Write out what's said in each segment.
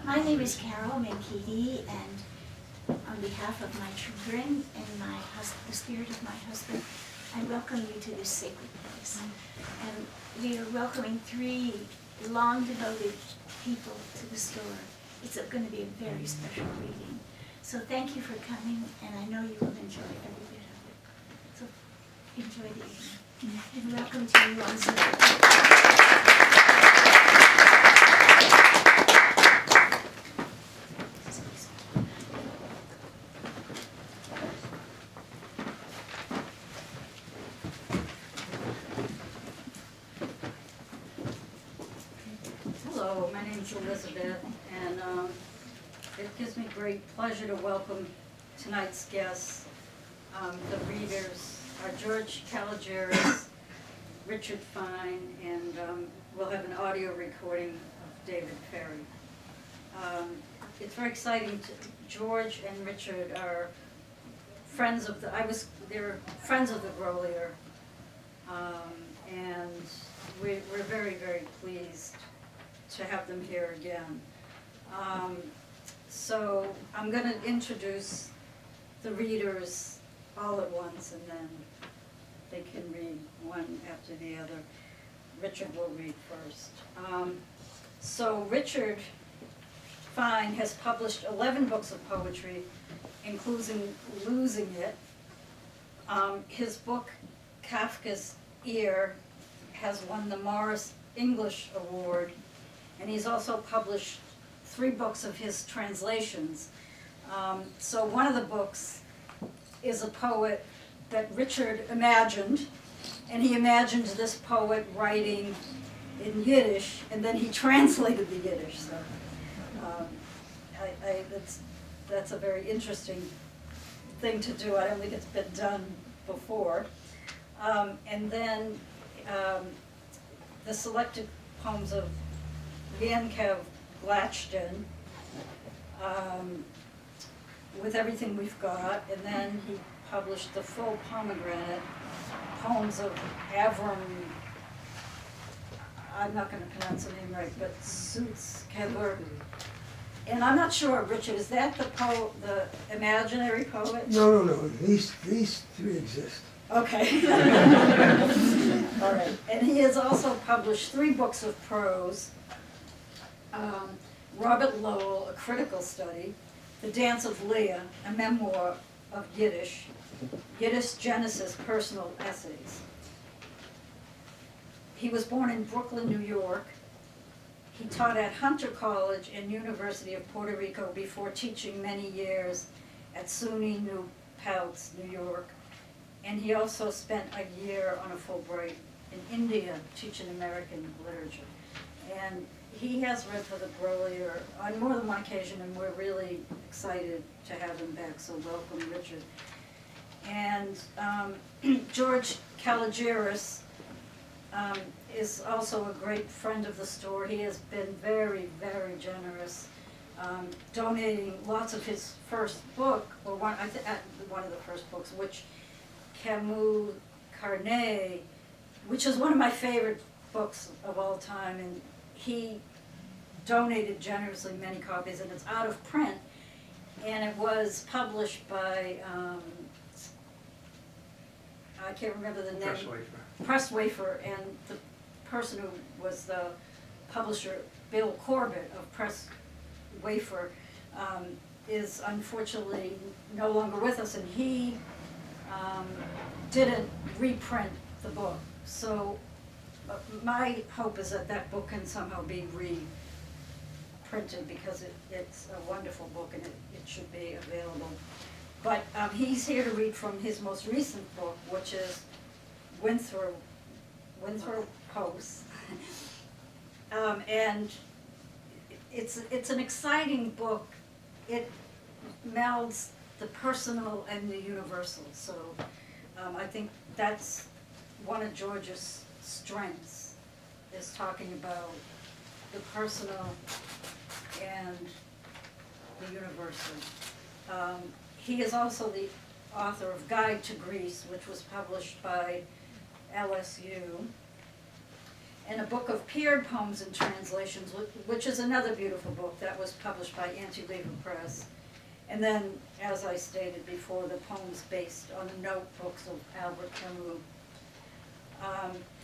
My name is Carol Mankiti, and on behalf of my children and the spirit of my husband, I welcome you to this sacred place. And we are welcoming 3 long devoted people to the store. It's going to be a very special reading. So thank you for coming, and I know you will enjoy every bit of it. So enjoy the evening. And welcome to you on Zoom. Hello, my name is Elizabeth, and it gives me great pleasure to welcome tonight's guests. The readers are George Kalogeris, Richard Fein, and we'll have an audio recording of David Ferry. It's very exciting. George and Richard are friends of they're friends of the Grolier, and we're very, very pleased to have them here again. So I'm going to introduce the readers all at once, and then they can read one after the other. Richard will read first. So Richard Fein has published 11 books of poetry, including Losing It. His book, Kafka's Ear, has won the Maurice English Award, and he's also published 3 books of his translations. So one of the books is a poet that Richard imagined, and he imagined this poet writing in Yiddish, and then he translated the Yiddish. So that's a very interesting thing to do. I don't think it's been done before. And then the selected poems of Yankev Glatshteyn, with everything we've got, and then he published the full Pomegranate, Poems of Avrom, I'm not going to pronounce the name right, but Sutzkever. And I'm not sure, Richard, is that the imaginary poet? No. These 3 exist. Okay. All right. And he has also published 3 books of prose. Robert Lowell, a critical study, The Dance of Leah, a memoir of Yiddish Genesis, personal essays. He was born in Brooklyn, New York. He taught at Hunter College and University of Puerto Rico before teaching many years at SUNY New Paltz, New York. And he also spent a year on a Fulbright in India teaching American literature. And he has read for the Grolier on more than one occasion, and we're really excited to have him back, so welcome, Richard. And George Kalogeris is also a great friend of the store. He has been very, very generous, donating lots of his first book, or one of the first books, which Camus, Carnets, which is one of my favorite books of all time, and he donated generously many copies, and it's out of print, and it was published by, I can't remember the name. Press Wafer, and the person who was the publisher, Bill Corbett of Press Wafer, is unfortunately no longer with us, and he didn't reprint the book. So my hope is that that book can somehow be reprinted, because it's a wonderful book and it should be available. But he's here to read from his most recent book, which is Winthropos. And it's an exciting book. It melds the personal and the universal. So I think that's one of George's strengths, is talking about the personal and the universal. He is also the author of Guide to Greece, which was published by LSU. and a book of paired poems and translations, which is another beautiful book that was published by Antilever Press. And then, as I stated before, the poems based on the notebooks of Albert Camus.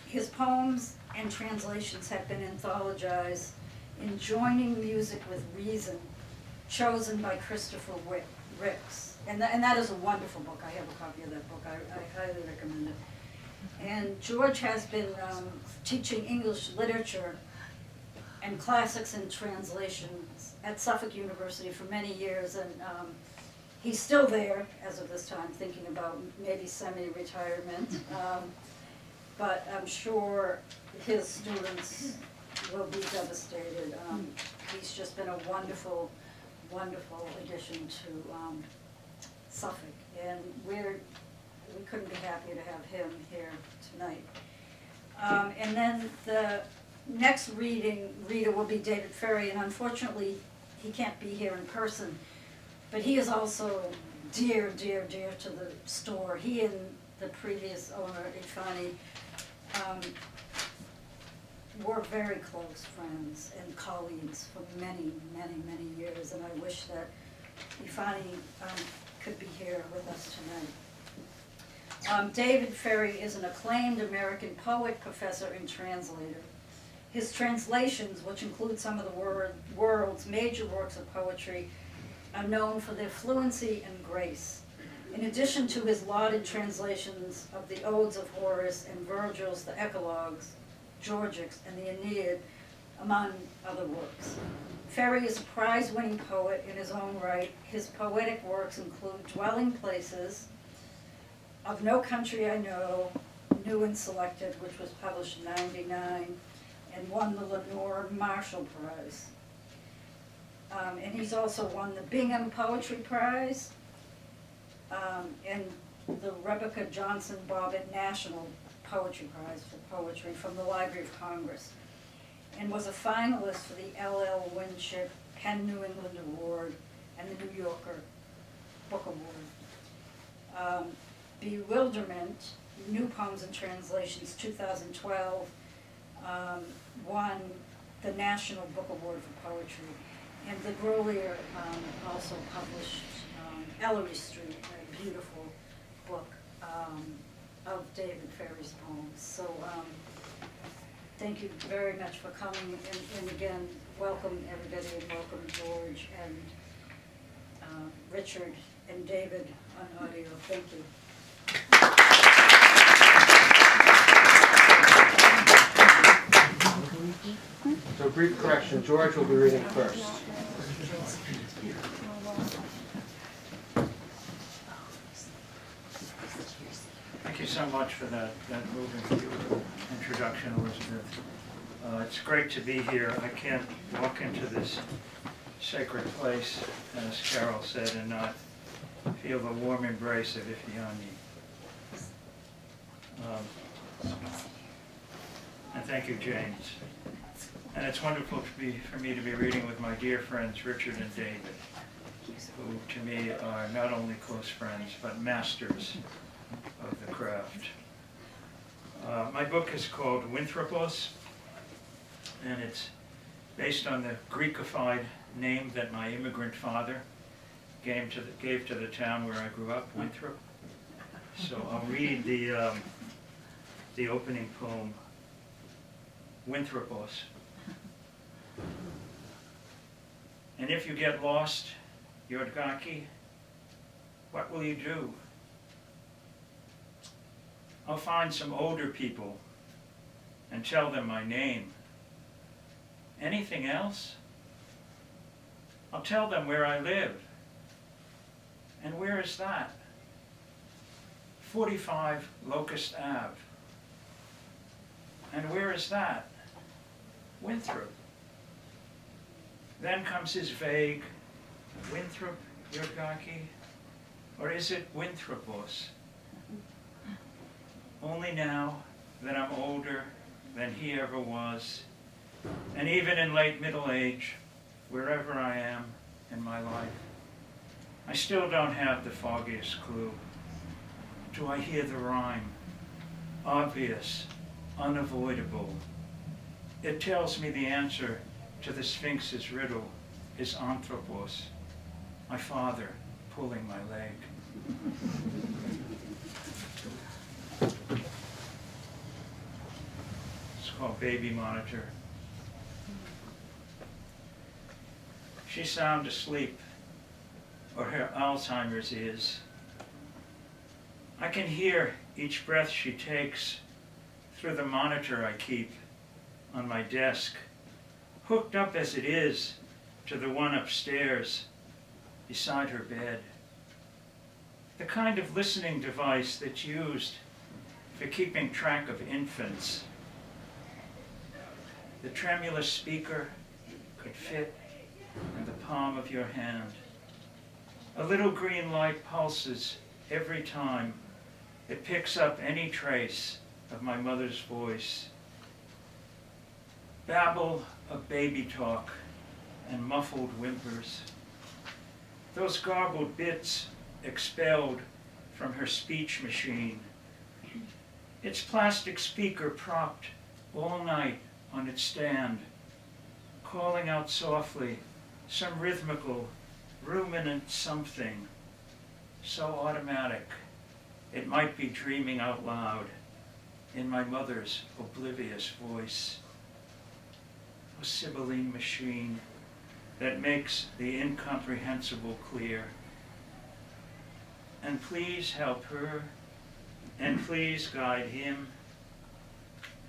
His poems and translations have been anthologized in Joining Music with Reason, chosen by Christopher Ricks. And that is a wonderful book. I have a copy of that book. I highly recommend it. And George has been teaching English literature and classics and translations at Suffolk University for many years, and he's still there as of this time, thinking about maybe semi-retirement. But I'm sure his students will be devastated. He's just been a wonderful, wonderful addition to Suffolk, and we couldn't be happier to have him here tonight. And then the next reader will be David Ferry, and unfortunately he can't be here in person, but he is also dear, dear, dear to the store. He and the previous owner, Ifani, were very close friends and colleagues for many, many, many years, and I wish that Ifani could be here with us tonight. David Ferry is an acclaimed American poet, professor, and translator. His translations, which include some of the world's major works of poetry, are known for their fluency and grace. In addition to his lauded translations of the Odes of Horace and Virgil's The Eclogues, Georgics, and the Aeneid, among other works. Ferry is a prize-winning poet in his own right. His poetic works include Dwelling Places, Of No Country I Know, New and Selected, which was published in '99, and won the Lenore Marshall Prize. And he's also won the Bingham Poetry Prize, and the Rebecca Johnson Bobbitt National Poetry Prize for Poetry from the Library of Congress, and was a finalist for the L.L. Winship Penn New England Award and the New Yorker Book Award. Bewilderment, New Poems and Translations, 2012, won the National Book Award for Poetry. And the Grolier also published Ellery Street, a beautiful book of David Ferry's poems. So thank you very much for coming, and again, welcome everybody, and welcome George and Richard and David on audio. Thank you. So brief correction, George will be reading first. Thank you so much for that moving, beautiful introduction, Elizabeth. It's great to be here. I can't walk into this sacred place, as Carol said, and not feel the warm embrace of Ifeanyi. And thank you, James. And it's wonderful for me to be reading with my dear friends Richard and David, who to me are not only close friends, but masters of the craft. My book is called Winthropos, and it's based on the Greekified name that my immigrant father gave to the town where I grew up, Winthrop. So I'll read the opening poem, Winthropos. And if you get lost, Yordgaki, what will you do? I'll find some older people and tell them my name. Anything else? I'll tell them where I live. And where is that? 45 Locust Ave. And where is that? Winthrop. Then comes his vague, Winthrop, Yordgaki, or is it Winthropos? Only now that I'm older than he ever was, and even in late middle age, wherever I am in my life, I still don't have the foggiest clue. Do I hear the rhyme? Obvious, unavoidable, It tells me the answer to the Sphinx's riddle is Winthropos, my father pulling my leg. It's called Baby Monitor. She's sound asleep, or her Alzheimer's is. I can hear each breath she takes through the monitor I keep on my desk, hooked up as it is to the one upstairs beside her bed. The kind of listening device that's used for keeping track of infants. The tremulous speaker could fit in the palm of your hand. A little green light pulses every time it picks up any trace of my mother's voice. Babble of baby talk and muffled whimpers. Those garbled bits expelled from her speech machine. Its plastic speaker propped all night on its stand, calling out softly some rhythmical, ruminant something, so automatic it might be dreaming out loud in my mother's oblivious voice. A sibylline machine that makes the incomprehensible clear. And please help her, and please guide him,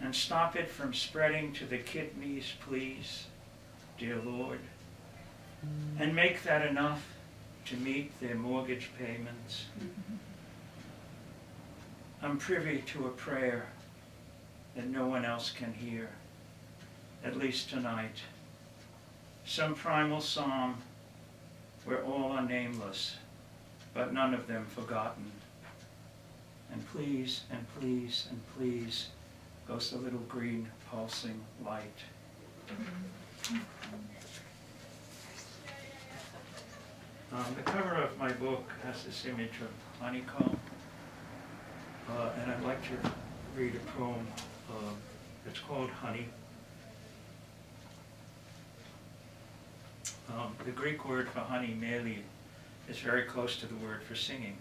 and stop it from spreading to the kidneys, please, dear Lord, and make that enough to meet their mortgage payments. I'm privy to a prayer that no one else can hear, at least tonight. Some primal psalm where all are nameless, but none of them forgotten. And please, and please, and please goes the little green pulsing light. The cover of my book has this image of honeycomb, and I'd like to read a poem. It's called Honey. The Greek word for honey, meli, is very close to the word for singing.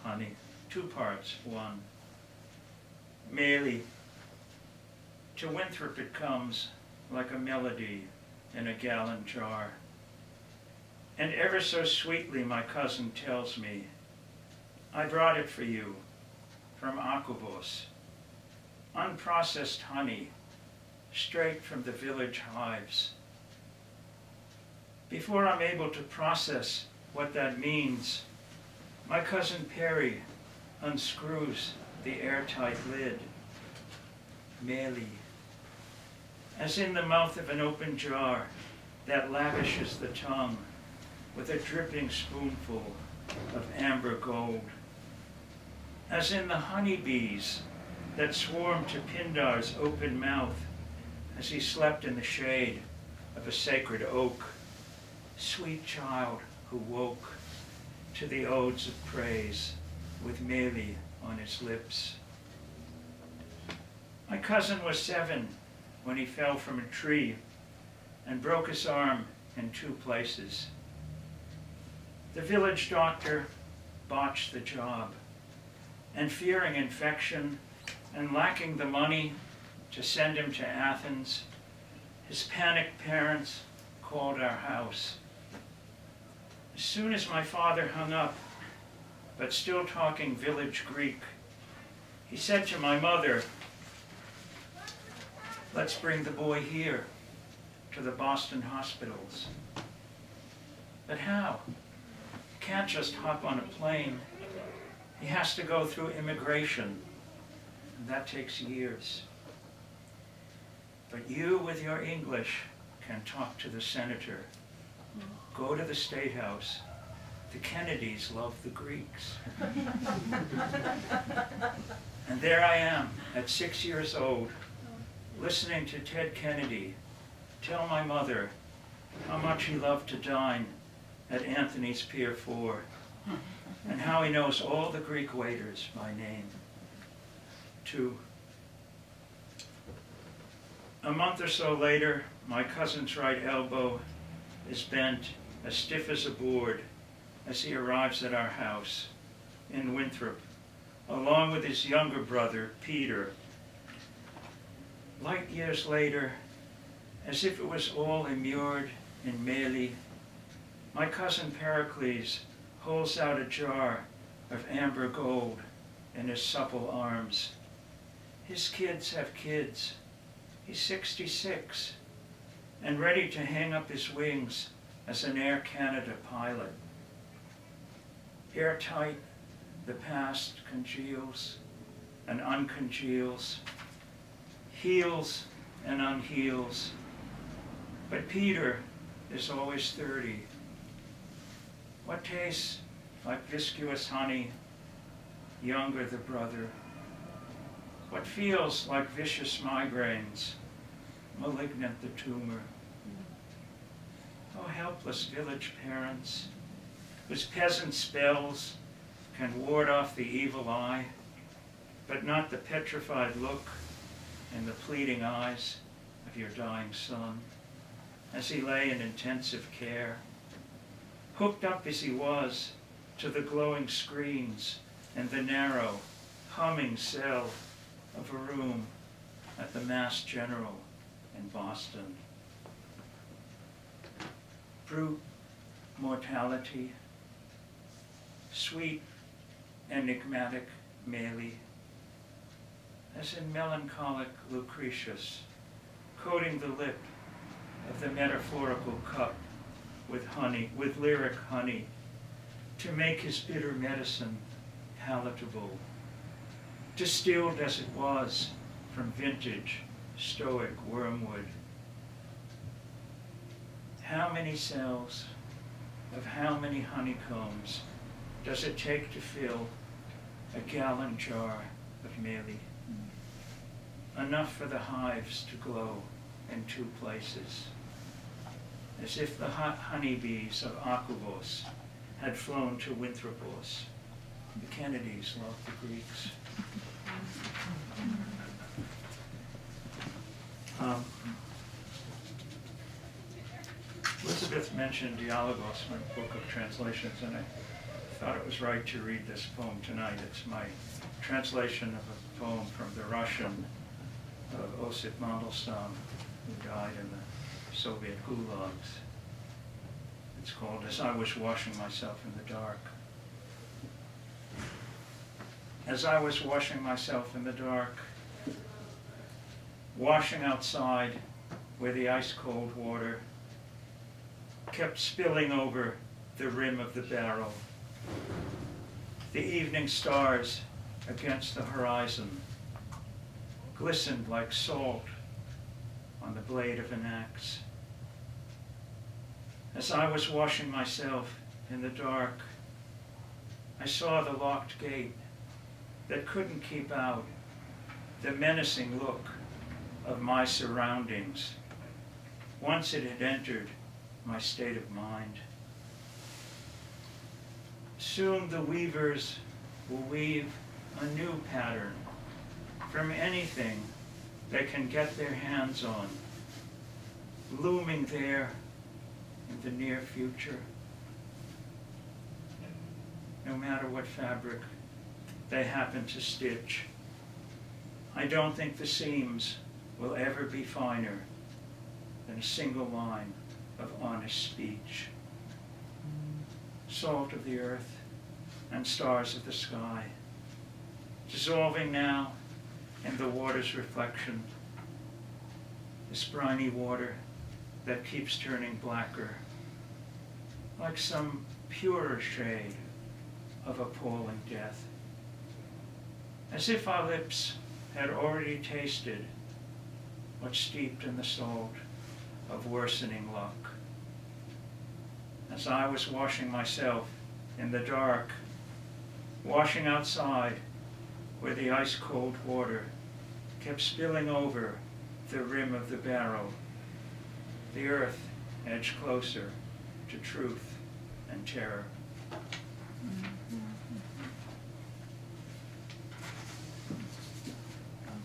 Honey, two parts. One, meli. To Winthrop it comes like a melody in a gallon jar. And ever so sweetly my cousin tells me, I brought it for you from Akubos, unprocessed honey, straight from the village hives. Before I'm able to process what that means, my cousin Perry unscrews the airtight lid. Meli, as in the mouth of an open jar that lavishes the tongue with a dripping spoonful of amber gold. As in the honeybees that swarmed to Pindar's open mouth as he slept in the shade of a sacred oak, sweet child who woke to the odes of praise with meli on his lips. My cousin was 7 when he fell from a tree and broke his arm in 2 places. The village doctor botched the job, and fearing infection and lacking the money to send him to Athens, his panicked parents called our house. As soon as my father hung up, but still talking village Greek, he said to my mother, let's bring the boy here to the Boston hospitals. But how? Can't just hop on a plane. He has to go through immigration, and that takes years. But you, with your English, can talk to the senator. Go to the State House. The Kennedys love the Greeks. And there I am, at 6 years old, listening to Ted Kennedy tell my mother how much he loved to dine at Anthony's Pier 4, and how he knows all the Greek waiters by name. 2. A month or so later, my cousin's right elbow is bent as stiff as a board as he arrives at our house in Winthrop, along with his younger brother, Peter. Light years later, as if it was all immured in Meli, my cousin Pericles holds out a jar of amber gold in his supple arms. His kids have kids. He's 66 and ready to hang up his wings as an Air Canada pilot. Airtight, the past congeals and uncongeals, heals and unheals. But Peter is always 30. What tastes like viscous honey, younger the brother. What feels like vicious migraines, malignant the tumor. Oh, helpless village parents, whose peasant spells can ward off the evil eye, but not the petrified look in the pleading eyes of your dying son, as he lay in intensive care, hooked up as he was to the glowing screens in the narrow, humming cell of a room at the Mass General in Boston. Brute mortality, sweet, enigmatic Meli, as in melancholic Lucretius, coating the lip of the metaphorical cup with honey, with lyric honey, to make his bitter medicine palatable, distilled as it was from vintage stoic wormwood. How many cells of how many honeycombs does it take to fill a gallon jar of Meli? Enough for the hives to glow in 2 places, as if the hot honeybees of Akuvos had flown to Winthropos. The Kennedys loved the Greeks. Elizabeth mentioned Dialogos, my book of translations, and I thought it was right to read this poem tonight. It's my translation of a poem from the Russian of Osip Mandelstam, who died in the Soviet gulags. It's called As I Was Washing Myself in the Dark. As I was washing myself in the dark, washing outside where the ice-cold water kept spilling over the rim of the barrel, the evening stars against the horizon glistened like salt on the blade of an axe. As I was washing myself in the dark, I saw the locked gate that couldn't keep out the menacing look of my surroundings once it had entered my state of mind. Soon the weavers will weave a new pattern from anything they can get their hands on, looming there in the near future. No matter what fabric they happen to stitch, I don't think the seams will ever be finer than a single line of honest speech. Salt of the earth and stars of the sky, dissolving now in the water's reflection, this briny water that keeps turning blacker, like some purer shade of appalling death. As if our lips had already tasted what's steeped in the salt of worsening luck. As I was washing myself in the dark, washing outside where the ice-cold water kept spilling over the rim of the barrel, the earth edged closer to truth and terror.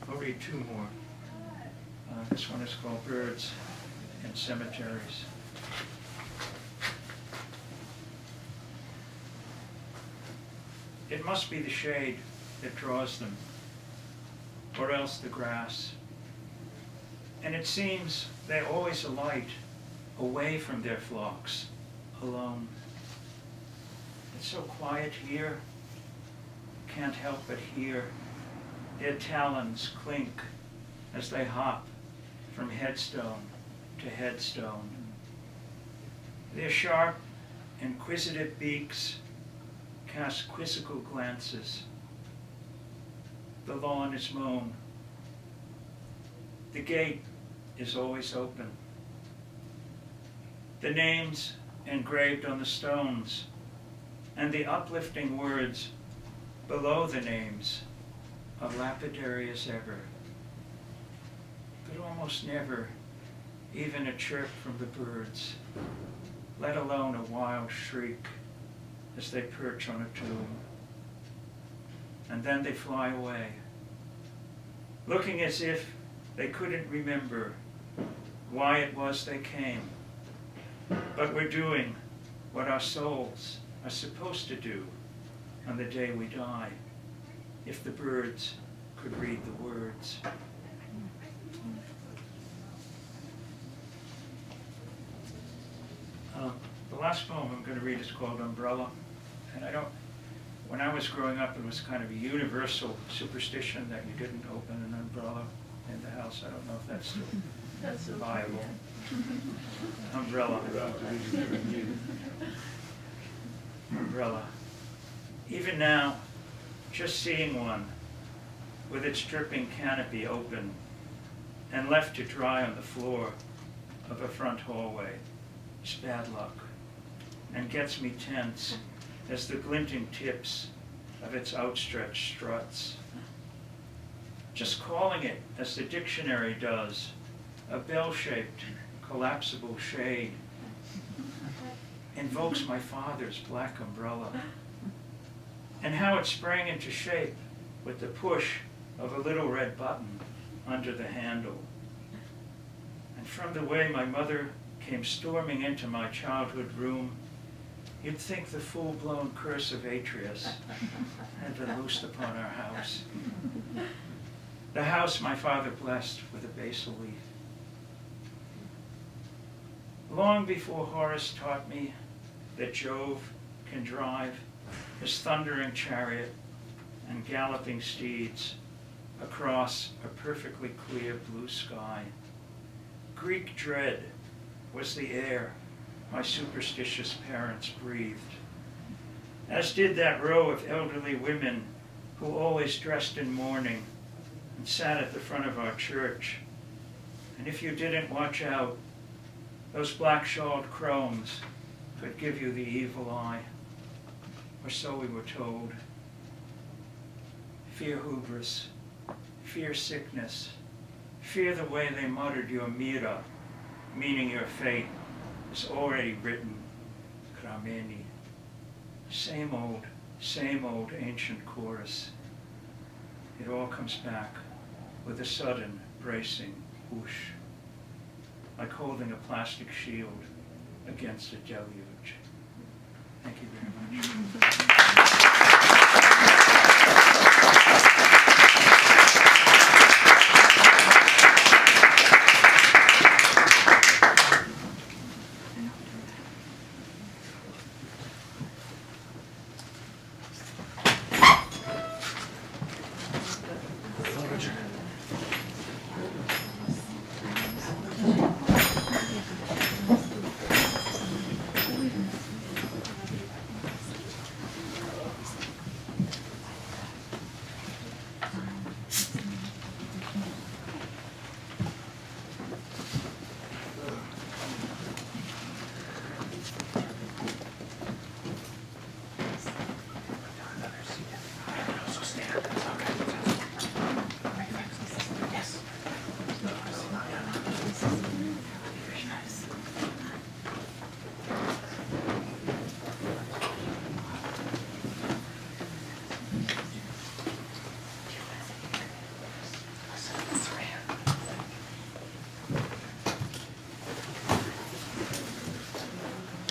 I'll read 2 more. This one is called Birds in Cemeteries. It must be the shade that draws them, or else the grass. And it seems they always alight away from their flocks, alone. It's so quiet here, can't help but hear their talons clink as they hop from headstone to headstone. Their sharp, inquisitive beaks cast quizzical glances. The lawn is mown. The gate is always open. The names engraved on the stones and the uplifting words below the names are lapidary as ever. But almost never even a chirp from the birds, let alone a wild shriek as they perch on a tomb. And then they fly away, looking as if they couldn't remember why it was they came. But we're doing what our souls are supposed to do on the day we die, if the birds could read the words. The last poem I'm going to read is called Umbrella. And when I was growing up, it was kind of a universal superstition that you didn't open an umbrella in the house. I don't know if that's still viable. Umbrella. Umbrella. Even now, just seeing one with its dripping canopy open and left to dry on the floor of a front hallway is bad luck and gets me tense as the glinting tips of its outstretched struts. Just calling it, as the dictionary does, a bell-shaped, collapsible shade, invokes my father's black umbrella, and how it sprang into shape with the push of a little red button under the handle. And from the way my mother came storming into my childhood room, you'd think the full-blown curse of Atreus had been loosed upon our house. The house my father blessed with a basil leaf. Long before Horace taught me that Jove can drive his thundering chariot and galloping steeds across a perfectly clear blue sky, Greek dread was the air my superstitious parents breathed, as did that row of elderly women who always dressed in mourning and sat at the front of our church. And if you didn't watch out, those black-shawled crones could give you the evil eye, or so we were told. Fear hubris, fear sickness, fear the way they muttered your mira, meaning your fate is already written, Krameni. Same old ancient chorus. It all comes back with a sudden, bracing whoosh, like holding a plastic shield against a deluge. Thank you very much.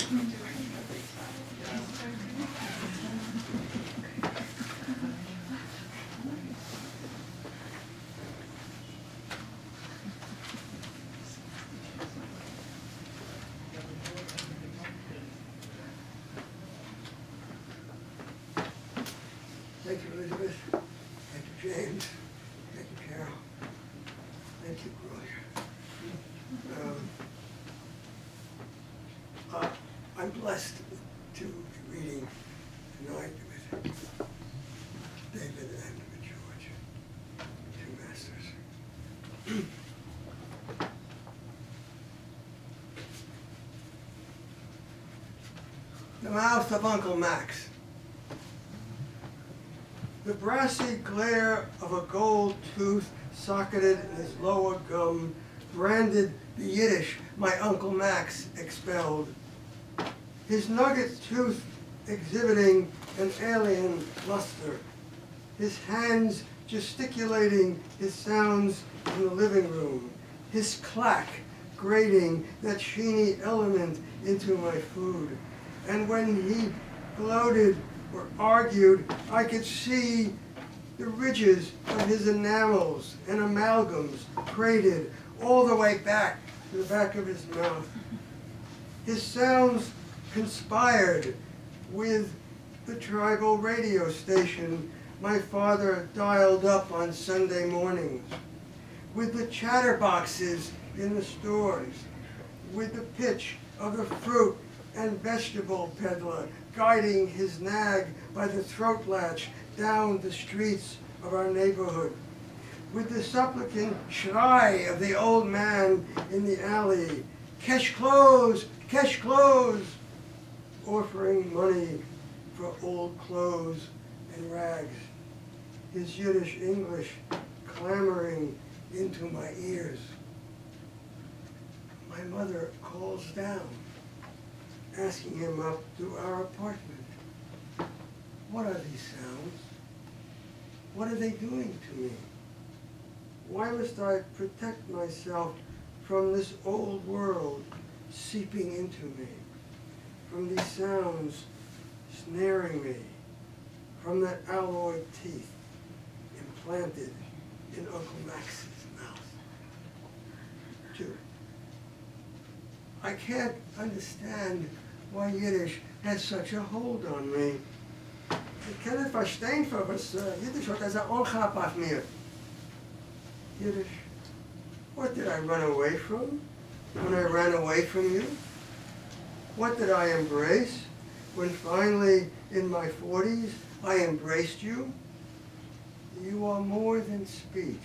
Thank you, Elizabeth. Thank you, James. Thank you, Carol. Thank you, Grolier. I'm blessed to be reading tonight with David and with George, two masters. The Mouth of Uncle Max. The brassy glare of a gold tooth socketed in his lower gum branded the Yiddish my Uncle Max expelled. His nugget tooth exhibiting an alien luster. His hands gesticulating his sounds in the living room. His clack grating that sheeny element into my food. And when he gloated or argued, I could see the ridges of his enamels and amalgams braided all the way back to the back of his mouth. His sounds conspired with the tribal radio station my father dialed up on Sunday mornings, with the chatterboxes in the stores, with the pitch of the fruit and vegetable peddler guiding his nag by the throat latch down the streets of our neighborhood, with the supplicant schrei of the old man in the alley, cash clothes, offering money for old clothes and rags, his Yiddish English clamoring into my ears. My mother calls down, asking him up to our apartment. What are these sounds? What are they doing to me? Why must I protect myself from this old world seeping into me, from these sounds snaring me, from that alloy teeth implanted in Uncle Max's mouth? 2. I can't understand why Yiddish has such a hold on me. Ich kann nicht verstehen, was Yiddish hat als Onchap auf mir. Yiddish, what did I run away from when I ran away from you? What did I embrace when finally in my 40s I embraced you? You are more than speech.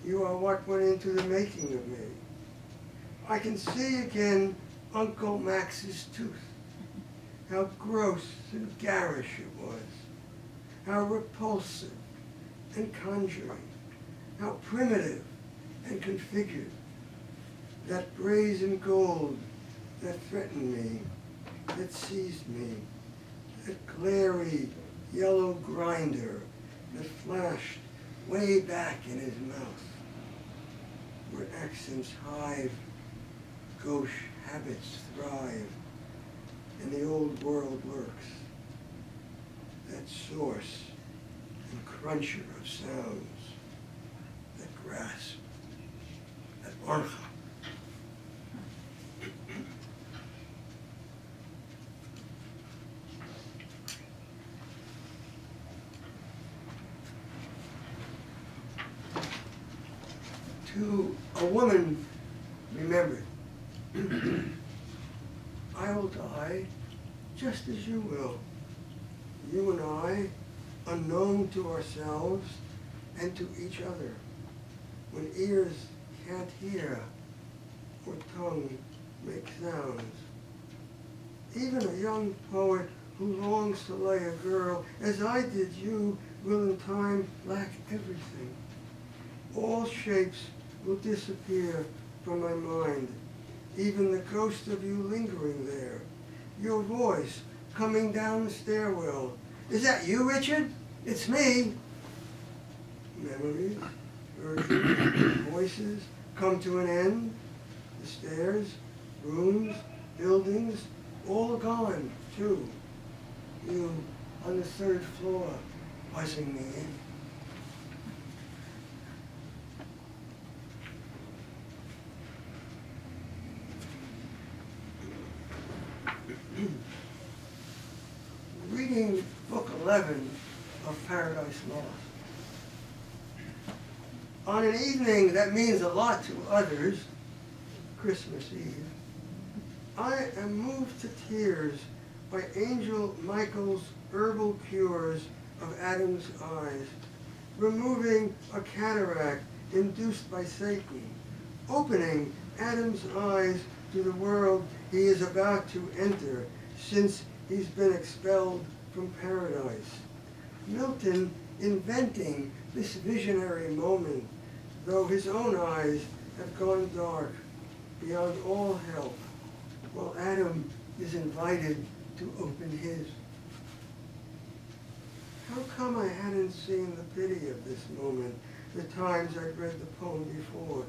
You are what went into the making of me. I can see again Uncle Max's tooth, how gross and garish it was, how repulsive and conjuring, how primitive and configured. That brazen gold that threatened me, that seized me, that glary yellow grinder that flashed way back in his mouth, where accents hive, gauche habits thrive, and the old world lurks. That source and cruncher of sounds, that grasp, that orcha. To a woman remembered, I will die just as you will. You and I, unknown to ourselves and to each other, when ears can't hear or tongue make sounds. Even a young poet who longs to lay a girl, as I did you, will in time lack everything. All shapes will disappear from my mind, even the ghost of you lingering there. Your voice coming down the stairwell. Is that you, Richard? It's me. Memories, versions, voices come to an end. The stairs, rooms, Buildings, all gone, too. You on the 3rd floor, buzzing me in. Reading book 11 of Paradise Lost. On an evening that means a lot to others, Christmas Eve, I am moved to tears by Angel Michael's herbal cures of Adam's eyes, removing a cataract induced by Satan, opening Adam's eyes to the world he is about to enter since he's been expelled from paradise. Milton inventing this visionary moment, though his own eyes have gone dark beyond all help, while Adam is invited to open his. How come I hadn't seen the pity of this moment the times I'd read the poem before,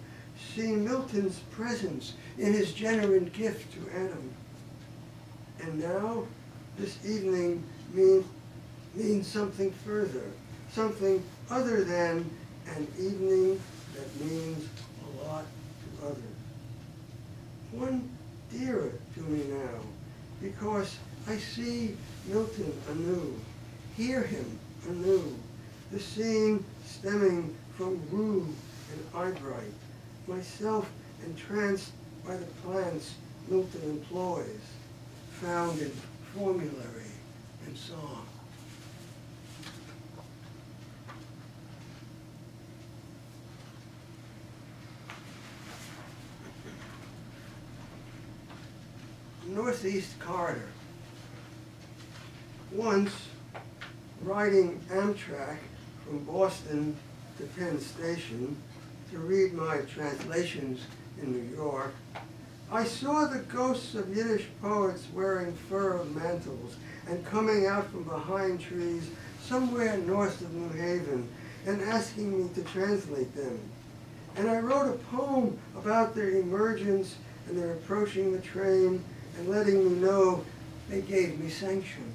seen Milton's presence in his genuine gift to Adam? And now, this evening means something further, something other than an evening that means a lot to others. One dearer to me now, because I see Milton anew, hear him anew, the scene stemming from rue and eyebright, myself entranced by the plants Milton employs, found in formulary and song. Northeast Corridor. Once, riding Amtrak from Boston to Penn Station to read my translations in New York, I saw the ghosts of Yiddish poets wearing fur mantles and coming out from behind trees somewhere north of New Haven and asking me to translate them. And I wrote a poem about their emergence and their approaching the train and letting me know they gave me sanction.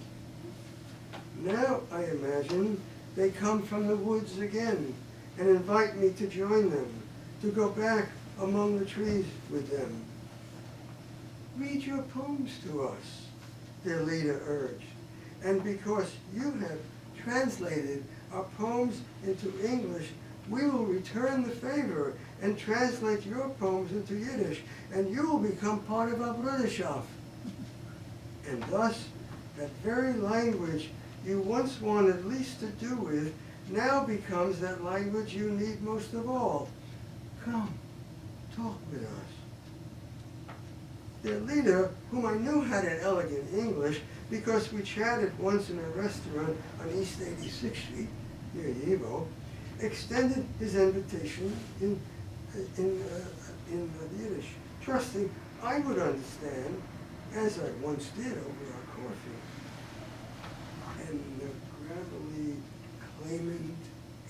Now, I imagine, they come from the woods again and invite me to join them, to go back among the trees with them. Read your poems to us, their leader urged, and because you have translated our poems into English, we will return the favor and translate your poems into Yiddish, and you will become part of our Bruderschaft. And thus, that very language you once wanted least to do with now becomes that language you need most of all. Come, talk with us. Their leader, whom I knew had an elegant English because we chatted once in a restaurant on East 86th Street near Yevo, extended his invitation in Yiddish, trusting I would understand, as I once did over our coffee. And the gravelly, claimant,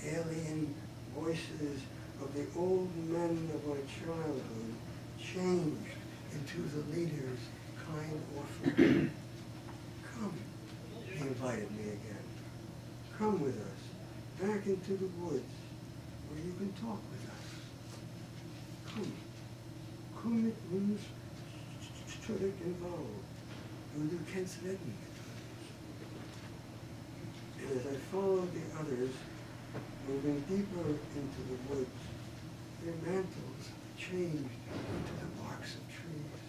alien voices of the old men of my childhood changed into the leader's kind offer. Come, he invited me again. Come with us, back into the woods, where you can talk with us. Come. Komm mit uns zurück in Wald, und du kennst Leben mit uns. And as I followed the others, moving deeper into the woods, their mantles changed into the barks of trees.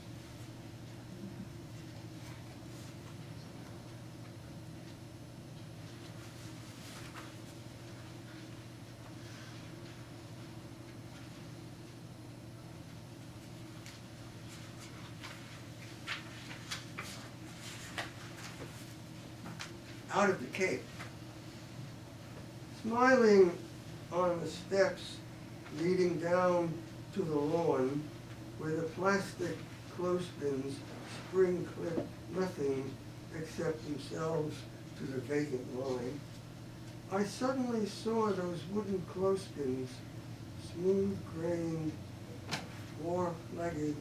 Out of the Cape, smiling on the steps leading down to the lawn where the plastic clothespins spring clip nothing except themselves to the vacant line, I suddenly saw those wooden clothespins, smooth-grained, four-legged,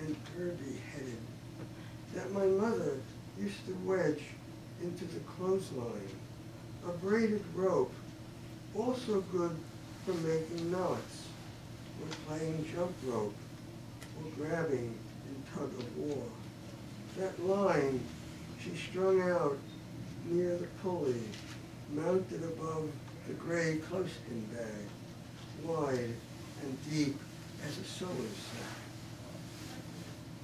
and derby-headed, that my mother used to wedge into the clothesline, a braided rope, also good for making knots, or playing jump rope, or grabbing in tug of war. That line she strung out near the pulley, mounted above the gray closeskin bag, wide and deep as a sewer's sack.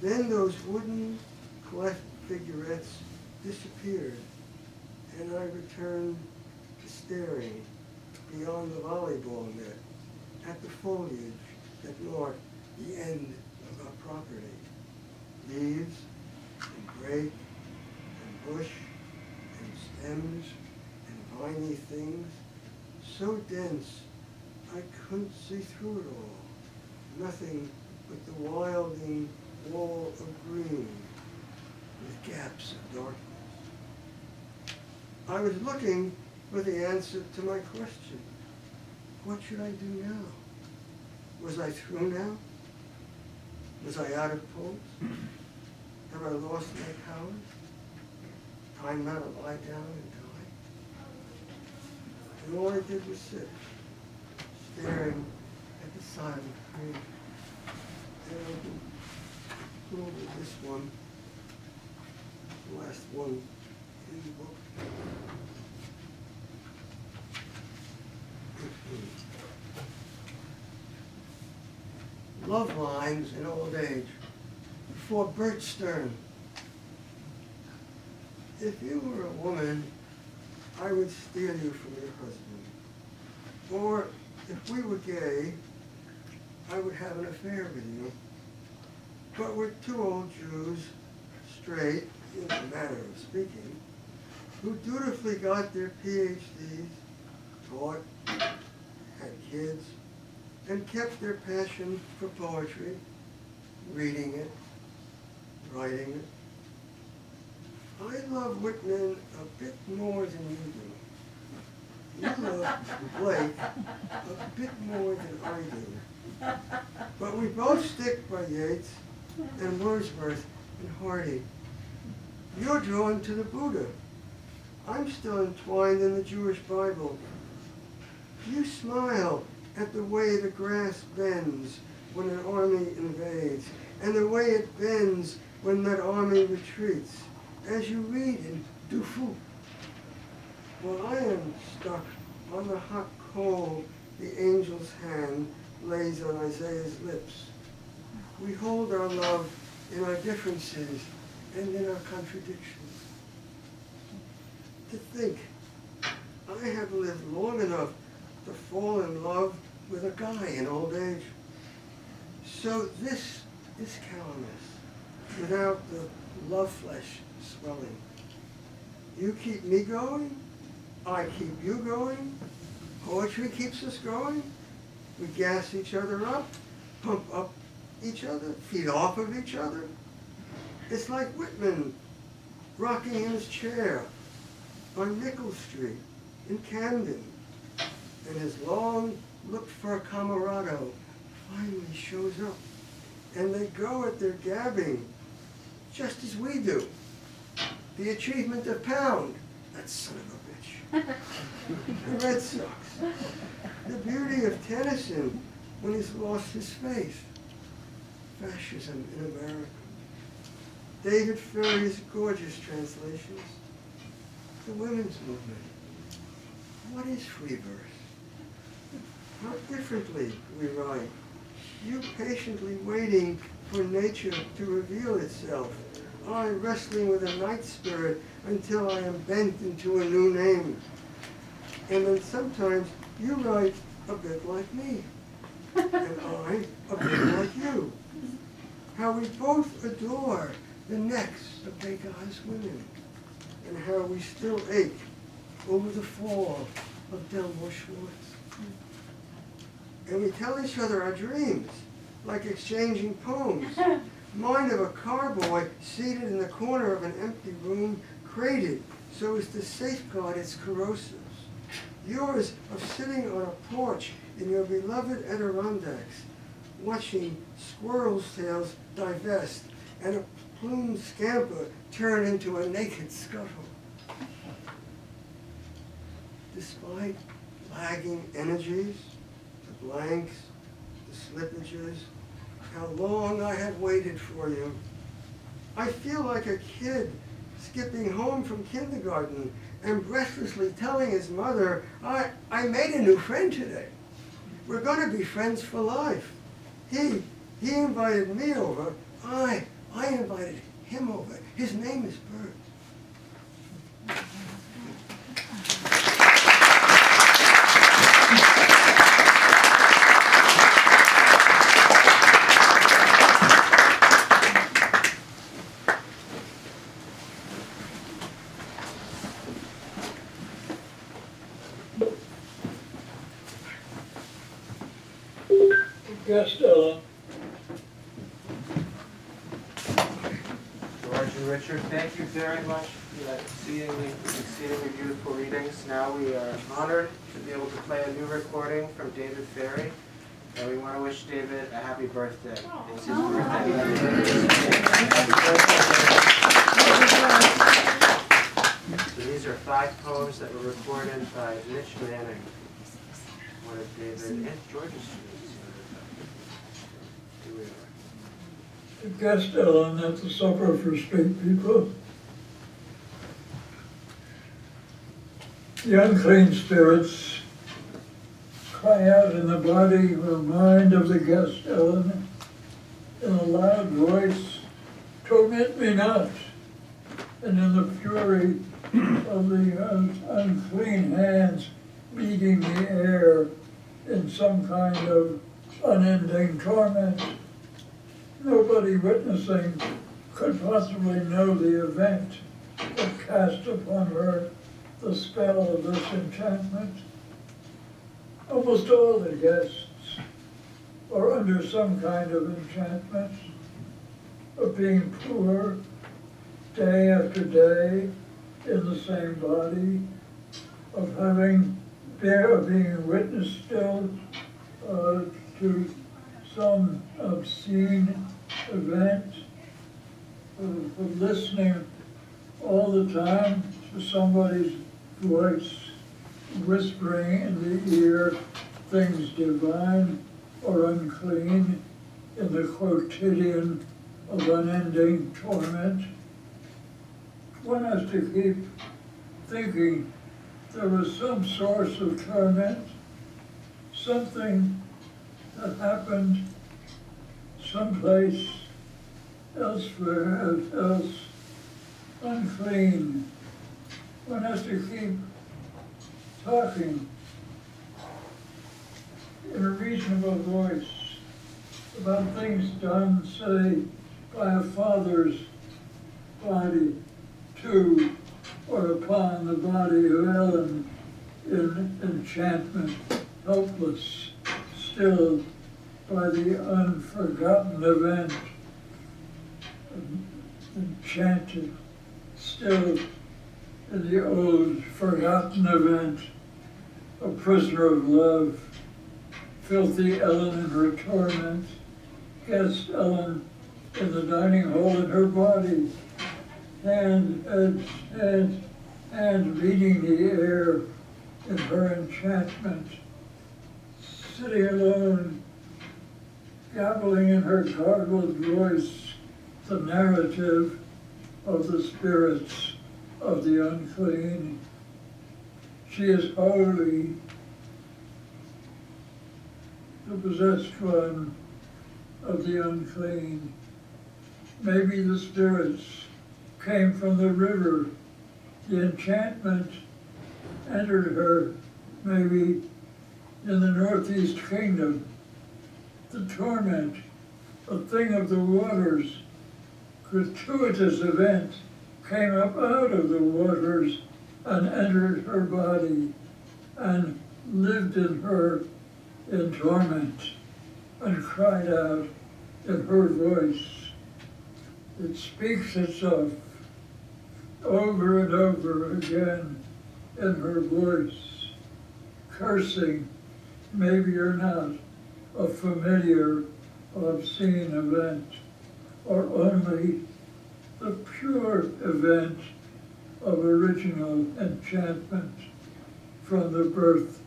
Then those wooden cleft figurettes disappeared, and I returned to staring beyond the volleyball net at the foliage that marked the end of our property. Leaves and brake and bush and stems and viney things, so dense I couldn't see through it all. Nothing but the wilding wall of green with gaps of darkness. I was looking for the answer to my question. What should I do now? Was I through now? Was I out of pulse? Have I lost my power? Time now to lie down and die? And all I did was sit, staring at the silent green. And I can go over this one, the last one in the book. Love lines in old age. For Bert Stern. If you were a woman, I would steal you from your husband. Or if we were gay, I would have an affair with you. But we're two old Jews, straight, in the manner of speaking, who dutifully got their PhDs, taught, had kids, and kept their passion for poetry, reading it, writing it. I love Whitman a bit more than you do. You love Blake a bit more than I do. But we both stick by Yeats and Wordsworth and Hardy. You're drawn to the Buddha. I'm still entwined in the Jewish Bible. You smile at the way the grass bends when an army invades, and the way it bends when that army retreats, as you read in Dufu. While I am stuck on the hot coal the angel's hand lays on Isaiah's lips, we hold our love in our differences and in our contradictions. To think, I have lived long enough to fall in love with a guy in old age. So this is calamus, without the love flesh swelling. You keep me going, I keep you going, poetry keeps us going, we gas each other up, pump up each other, feed off of each other. It's like Whitman rocking in his chair on Nickel Street in Camden, and his long looked-for camarado finally shows up, and they go at their gabbing just as we do. The achievement of Pound, that son of a bitch. The Red Sox. The beauty of Tennyson when he's lost his faith. Fascism in America. David Ferry's gorgeous translations. The women's movement. What is free verse? How differently we write. You patiently waiting for nature to reveal itself. I wrestling with a night spirit until I am bent into a new name. And then sometimes you write a bit like me, and I a bit like you. How we both adore the necks of big eyes women, and how we still ache over the fall of Delmore Schwartz. And we tell each other our dreams, like exchanging poems. Mine of a carboy seated in the corner of an empty room, crated so as to safeguard its corrosives. Yours of sitting on a porch in your beloved Adirondacks, watching squirrels' tails divest and a plumed scamper turn into a naked scuttle. Despite lagging energies, the blanks, the slippages, how long I have waited for you. I feel like a kid skipping home from kindergarten and breathlessly telling his mother, I made a new friend today. We're gonna be friends for life. He invited me over. I invited him over. His name is Bert. Yes, Ellen. George and Richard, thank you very much for that exceedingly beautiful readings. Now we are honored to be able to play a new recording from David Ferry, and we want to wish David a happy birthday. It's his birthday. So these are 5 poems that were recorded by Mitch Manning, one of David and George's students. Here we are. Guest Ellen at the Supper for Street People. The unclean spirits cry out in the body or mind of the guest Ellen in a loud voice, torment me not, and in the fury of the unclean hands beating the air in some kind of unending torment. Nobody witnessing could possibly know the event that cast upon her the spell of this enchantment. Almost all the guests are under some kind of enchantment of being poor day after day in the same body, of being witness still to some obscene event, of listening all the time to somebody's voice whispering in the ear things divine or unclean in the quotidian of unending torment. One has to keep thinking there was some source of torment, something that happened someplace elsewhere else, unclean. One has to keep talking in a reasonable voice about things done, say, by a father's body to or upon the body of Ellen in enchantment, helpless, still by the unforgotten event, enchanted, still in the old forgotten event, a prisoner of love, filthy Ellen in her torment, guest Ellen in the dining hall in her body, hand beating the air in her enchantment, sitting alone, gabbling in her gargled voice the narrative of the spirits of the unclean. She is holy, the possessed one of the unclean. Maybe the spirits came from the river. The enchantment entered her, maybe in the northeast kingdom. The torment, a thing of the waters, gratuitous event, came up out of the waters and entered her body and lived in her in torment and cried out in her voice. It speaks itself over and over again in her voice, cursing, maybe or not, a familiar obscene event, or only pure event of original enchantment from the birth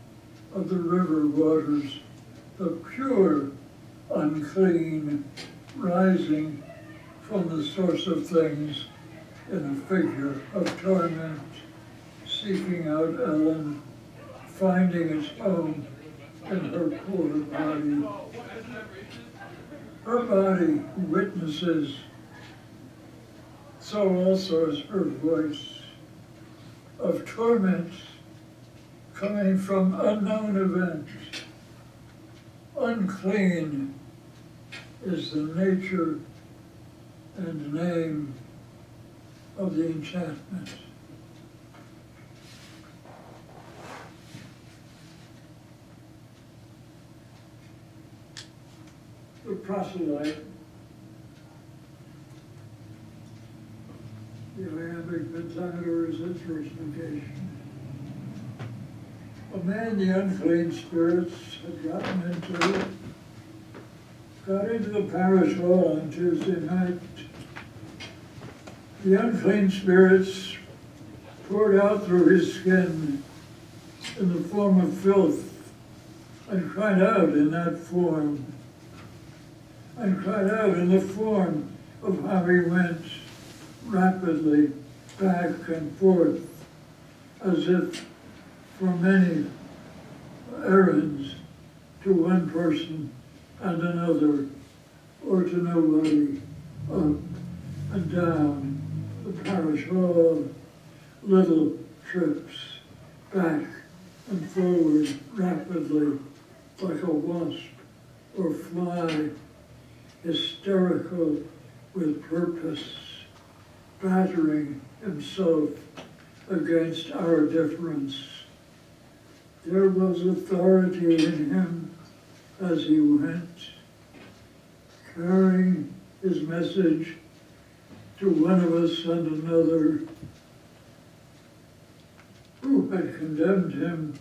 of the river waters, the pure unclean rising from the source of things in a figure of torment, seeking out Ellen, finding its home in her poor body. Her body witnesses, so also is her voice, of torments coming from unknown events. Unclean is the nature and name of the enchantment. The proselyte, the iambic pentameter is its first negation. A man the unclean spirits had got into the parish hall on Tuesday night. The unclean spirits poured out through his skin in the form of filth and cried out in that form, and cried out in the form of how he went rapidly back and forth as if for many errands to one person and another, or to nobody, up and down the parish hall, little trips, back and forward rapidly, like a wasp or fly, hysterical with purpose, battering himself against our difference. There was authority in him as he went, carrying his message to one of us and another who had condemned him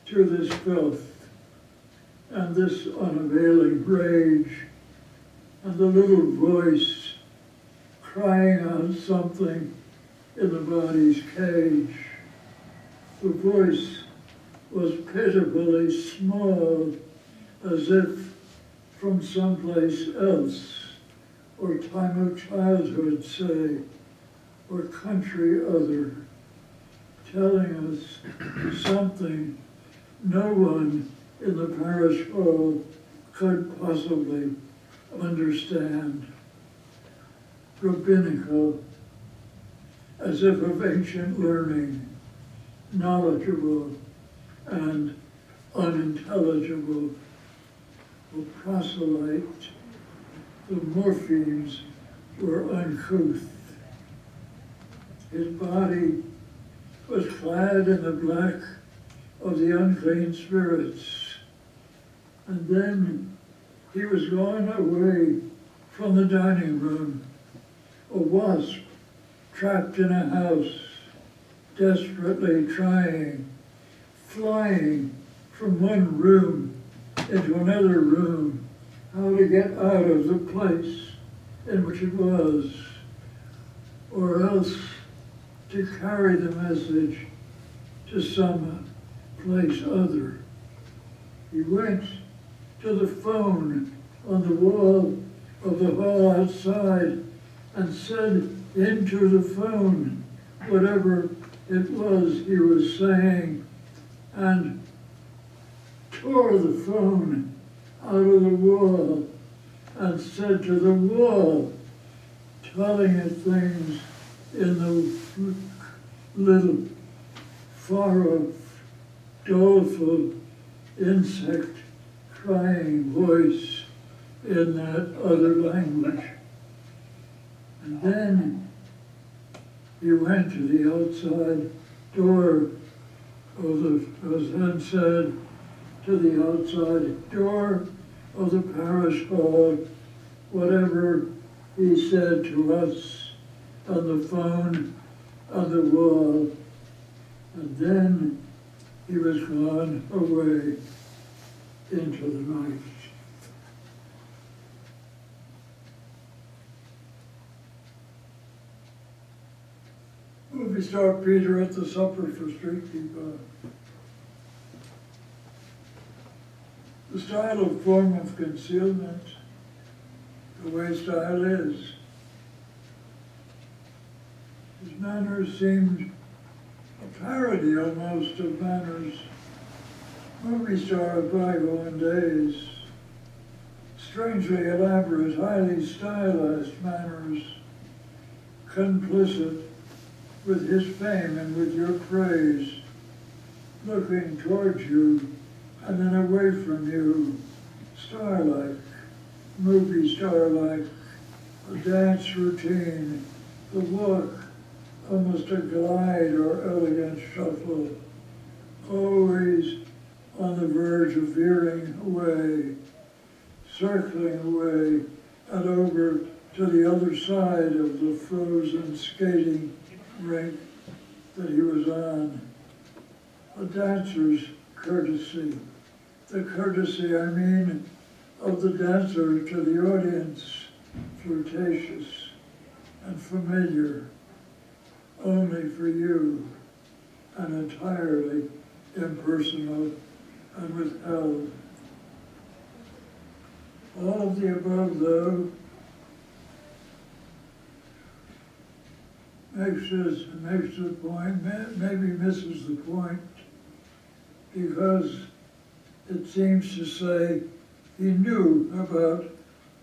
to this filth and this unavailing rage, and the little voice crying out something in the body's cage. The voice was pitifully small, as if from someplace else, or time of childhood, say, or country other, telling us something no one in the parish hall could possibly understand. Rabbinical, as if of ancient learning, knowledgeable and unintelligible. The proselyte, the morphemes were uncouth. His body was clad in the black of the unclean spirits. And then he was going away from the dining room, a wasp trapped in a house, desperately trying, flying from one room into another room, how to get out of the place in which it was, or else to carry the message to some place other. He went to the phone on the wall of the hall outside and said into the phone whatever it was he was saying, and tore the phone out of the wall and said to the wall, telling it things in the little far-off, doleful, insect crying voice in that other language. And then he went to the outside door of the, and said to the outside door of the parish hall whatever he said to us on the phone, on the wall, and then he was gone away into the night. movie star Peter at the supper for street people. The style of form of concealment, the way style is. His manners seemed a parody almost of manners movie star of bygone days. Strangely elaborate, highly stylized manners, complicit with his fame and with your praise, looking towards you and then away from you, star-like, movie star-like, a dance routine, the walk, almost a glide or elegant shuffle, always on the verge of veering away, circling away and over to the other side of the frozen skating rink that he was on. A dancer's courtesy. The courtesy, I mean, of the dancer to the audience, flirtatious and familiar, only for you, and entirely impersonal and withheld. All of the above, though, makes the point, maybe misses the point, because it seems to say he knew about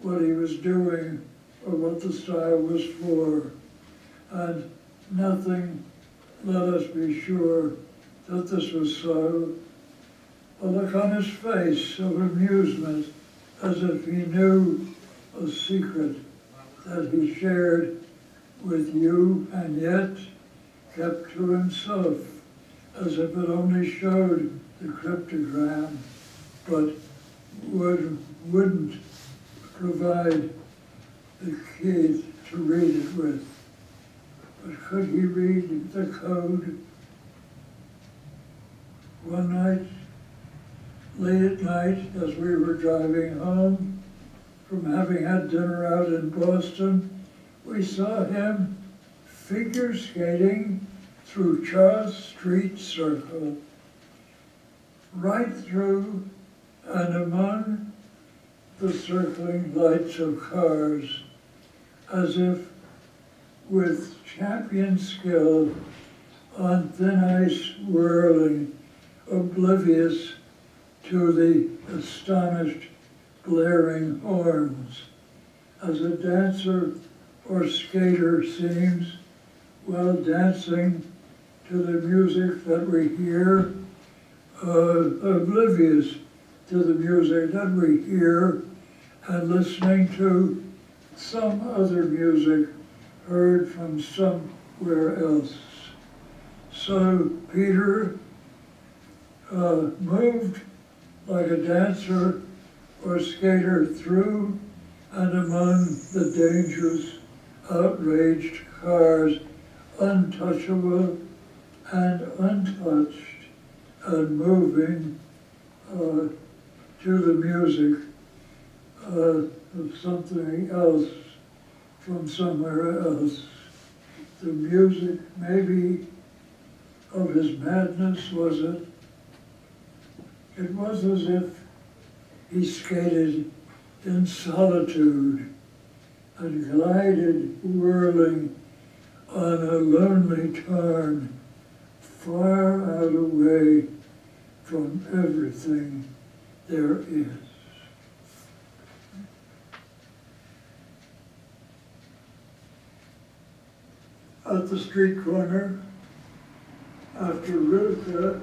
what he was doing or what the style was for, and nothing let us be sure that this was so. A look on his face of amusement, as if he knew a secret that he shared with you and yet kept to himself, as if it only showed the cryptogram, but wouldn't provide the key to read it with. But could he read the code? One night, late at night, as we were driving home from having had dinner out in Boston, we saw him figure skating through Charles Street Circle, right through and among the circling lights of cars, as if with champion skill on thin ice whirling, oblivious to the astonished blaring horns, as a dancer or skater seems, while dancing to the music that we hear, oblivious to the music that we hear, and listening to some other music heard from somewhere else. So Peter moved like a dancer or skater through and among the dangerous, outraged cars, untouchable and untouched, and moving to the music of something else from somewhere else. The music, maybe, of his madness, was it? It was as if he skated in solitude and glided whirling on a lonely tarn, far out away from everything there is. At the street corner, after Rilke,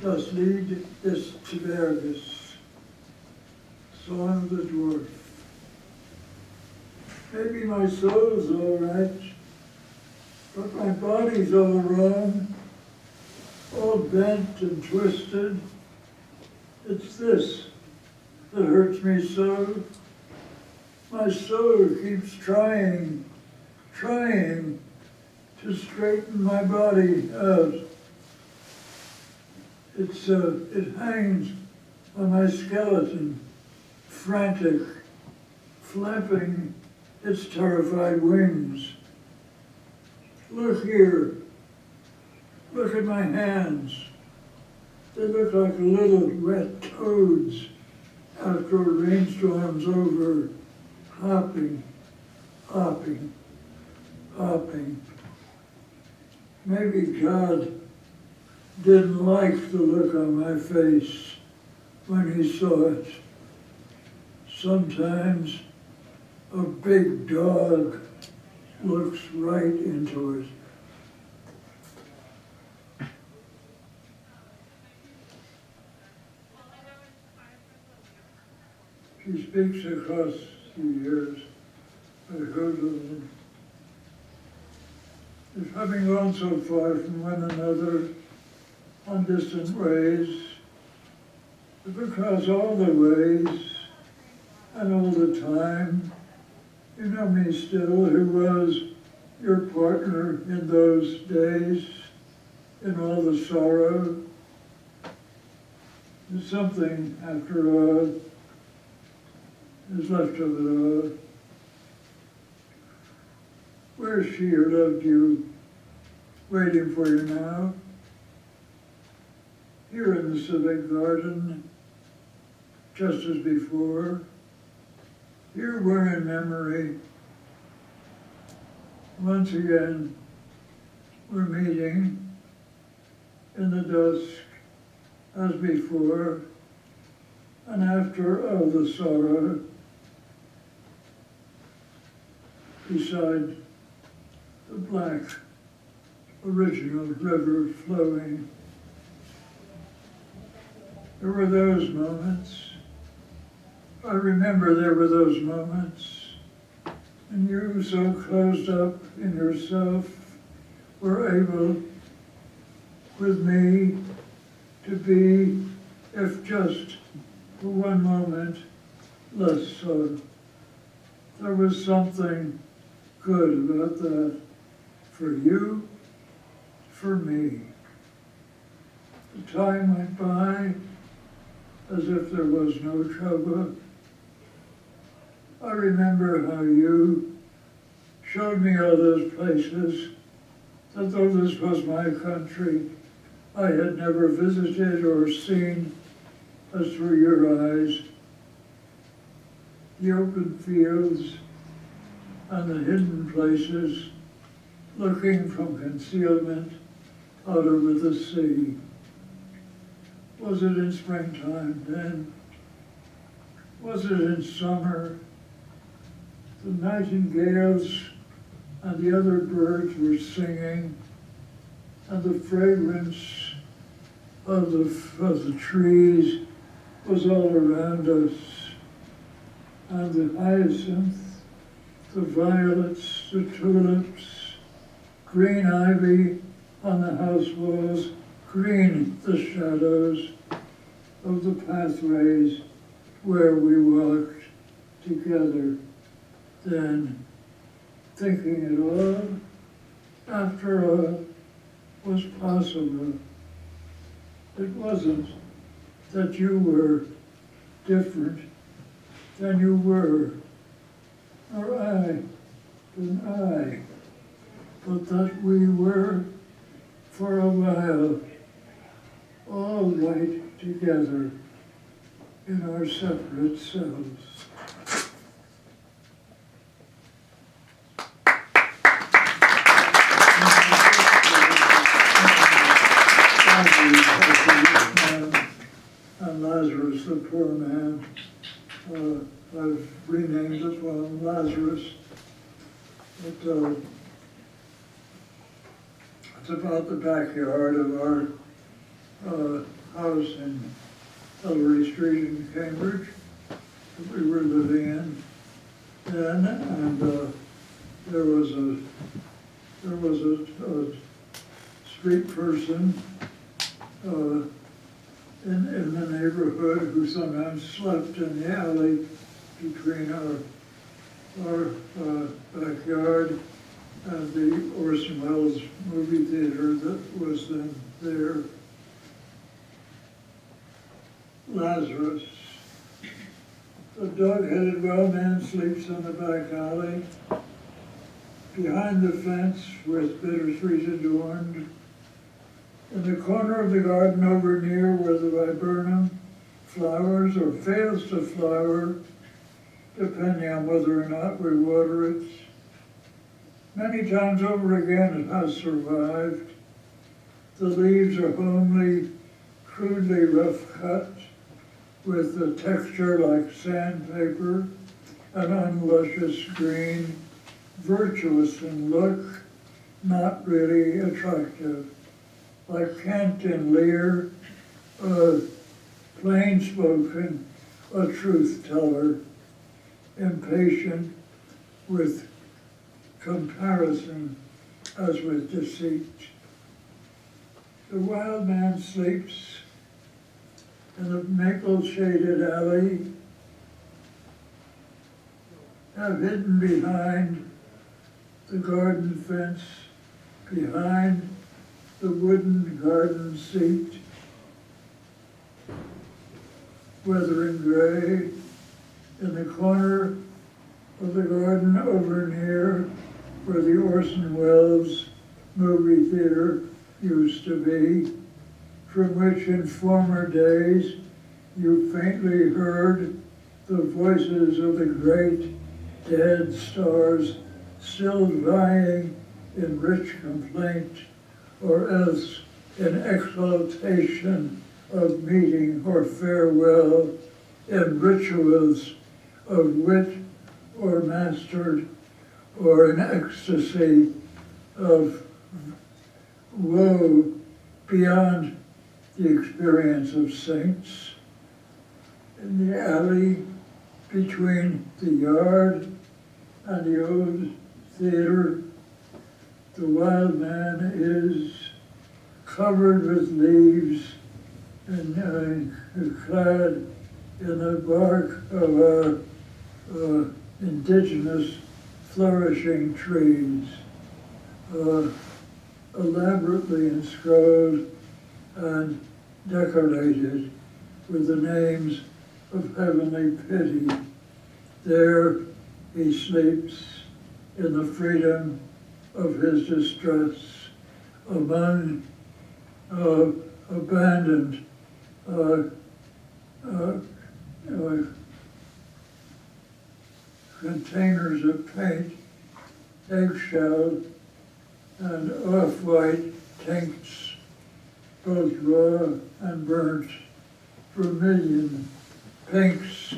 das Lied des Zwerges, Song of the Dwarf. Maybe my soul's all right, but my body's all wrong, all bent and twisted. It's this that hurts me so. My soul keeps trying to straighten my body out. It hangs on my skeleton, frantic, flapping its terrified wings. Look here, Look at my hands. They look like little wet toads after a rainstorm's over, hopping, hopping, hopping. Maybe God didn't like the look on my face when he saw it. Sometimes a big dog looks right into it. She speaks across the years. I heard of them. If having gone so far from one another on distant ways, because all the ways and all the time, you know me still, who was your partner in those days, in all the sorrow. There's something, after all, is left of it all. Where's she who loved you, waiting for you now? Here in the civic garden, just as before. Here we're in memory. Once again, we're meeting in the dusk as before, and after all the sorrow, beside the black original river flowing. There were those moments. I remember there were those moments, and you, so closed up in yourself, were able, with me, to be, if just for one moment, less so. There was something good about that, for you, for me. The time went by as if there was no trouble. I remember how you showed me all those places that though this was my country, I had never visited or seen as through your eyes. The open fields and the hidden places, looking from concealment out over the sea. Was it in springtime then? Was it in summer? The nightingales and the other birds were singing, and the fragrance of the trees was all around us, and the hyacinth, the violets, the tulips, green ivy on the house walls, green the shadows of the pathways where we walked together. Then, thinking it all, after all, was possible. It wasn't that you were different than you were, or I than I, but that we were, for a while, all right together in our separate selves. And Lazarus, the poor man, I've renamed the poem Lazarus. It's about the backyard of our house in Ellery Street in Cambridge that we were living in then, and there was a street person in the neighborhood who sometimes slept in the alley between our backyard and the Orson Welles movie theater that was then there. Lazarus. The dog-headed well-man sleeps in the back alley, behind the fence with bitter trees adorned, In the corner of the garden over near where the viburnum flowers or fails to flower, depending on whether or not we water it. Many times over again it has survived. The leaves are homely, crudely rough cut, with a texture like sandpaper, an unluscious green, virtuous in look, not really attractive. Like Kent and Lear, plain-spoken, a truth-teller, impatient with comparison as with deceit. The wild man sleeps in the maple-shaded alley, have hidden behind the garden fence, behind the wooden garden seat, weathering gray, in the corner of the garden over near where the Orson Welles movie theater used to be, from which in former days you faintly heard the voices of the great dead stars still vying in rich complaint, or else in exaltation of meeting or farewell, in rituals of wit or mastered, or in ecstasy of woe beyond the experience of saints. In the alley between the yard and the old theater, the wild man is covered with leaves and clad in the bark of indigenous flourishing trees, elaborately inscribed and decorated with the names of heavenly pity. There he sleeps in the freedom of his distress among abandoned containers of paint, eggshell, and off-white tints, both raw and burnt, vermilion, pinks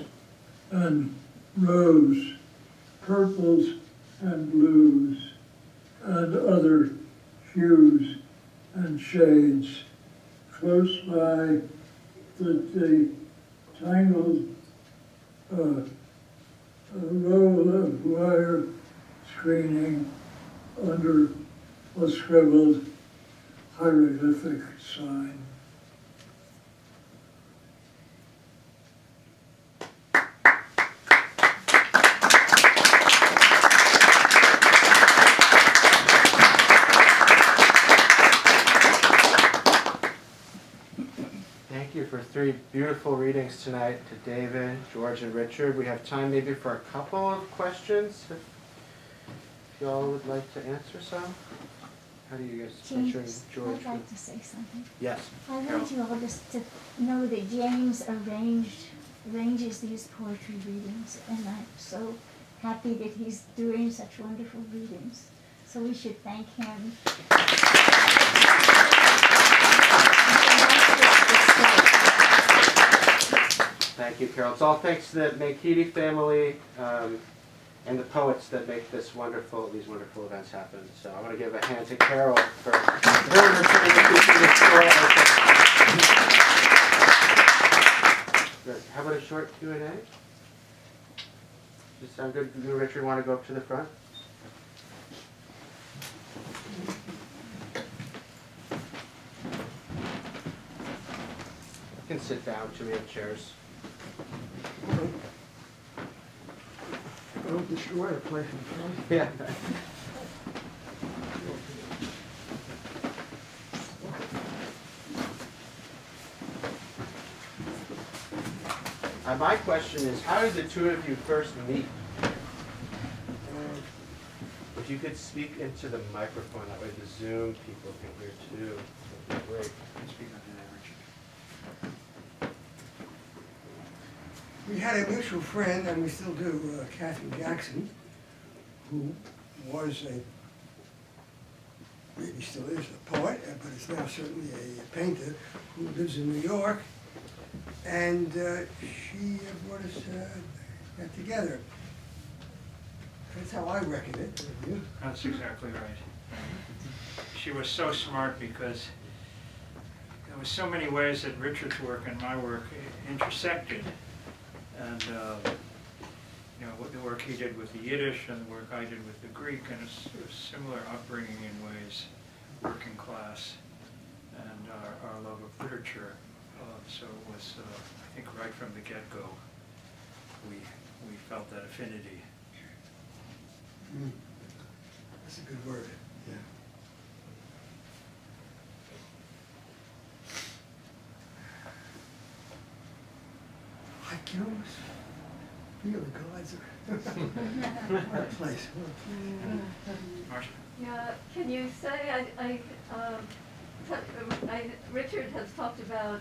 and rose, purples and blues, and other hues and shades. Close by the tangled roll of wire screening under a scribbled hieroglyphic sign. Thank you for three beautiful readings tonight to David, George, and Richard. We have time maybe for a couple of questions, if y'all would like to answer some. How do you guys, James, George? I'd like to say something. Yes. I want you all just to know that James arranges these poetry readings, and I'm so happy that he's doing such wonderful readings. So we should thank him. Thank you, Carol. It's all thanks to the Mankidi family and the poets that make these wonderful events happen. So I want to give a hand to Carol for her returning to the story. Good. How about a short Q&A? Does this sound good? You, Richard, want to go up to the front? You can sit down too. We have chairs. Don't destroy a place in front. Yeah. My question is, how did the two of you first meet? If you could speak into the microphone, that way the Zoom people can hear too. That'd be great. Speak on that, Richard. We had a mutual friend, and we still do, Kathy Jackson, who was maybe still is a poet, but is now certainly a painter, who lives in New York. And she brought us that together. That's how I reckon it. You? That's exactly right. She was so smart because there were so many ways that Richard's work and my work intersected. And you know, the work he did with the Yiddish and the work I did with the Greek, and a similar upbringing in ways, working class, and our love of literature. So it was, I think, right from the get-go, we felt that affinity. Mm. That's a good word, yeah. Hi, Camus. Really, God's what a place. Marcia? Yeah, can you say, Richard has talked about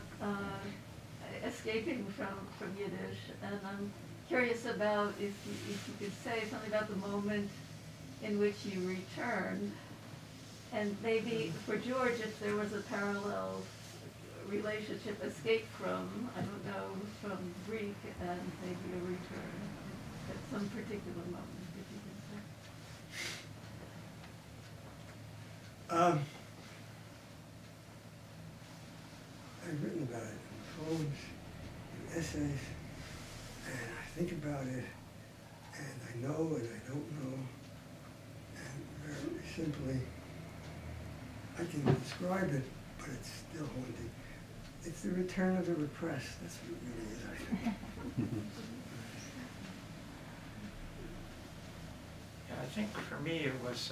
escaping from Yiddish, and I'm curious about if you could say something about the moment in which you returned, and maybe for George, if there was a parallel relationship, escape from, I don't know, from Greek, and maybe a return at some particular moment, if you could say. I've written about it in poems, in essays, and I think about it, and I know and I don't know, and very simply, I can describe it, but it's still haunting. It's the return of the repressed. That's what it really is, I think. Yeah, I think for me it was,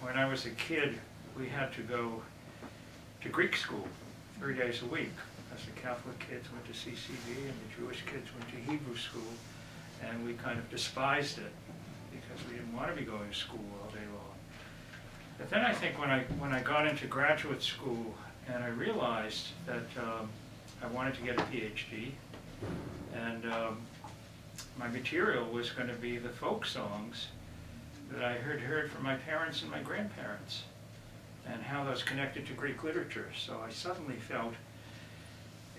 when I was a kid, we had to go to Greek school 3 days a week. As the Catholic kids went to CCD and the Jewish kids went to Hebrew school, and we kind of despised it because we didn't want to be going to school all day long. But then I think when I got into graduate school and I realized that I wanted to get a PhD, and my material was going to be the folk songs that I heard from my parents and my grandparents, and how those connected to Greek literature. So I suddenly felt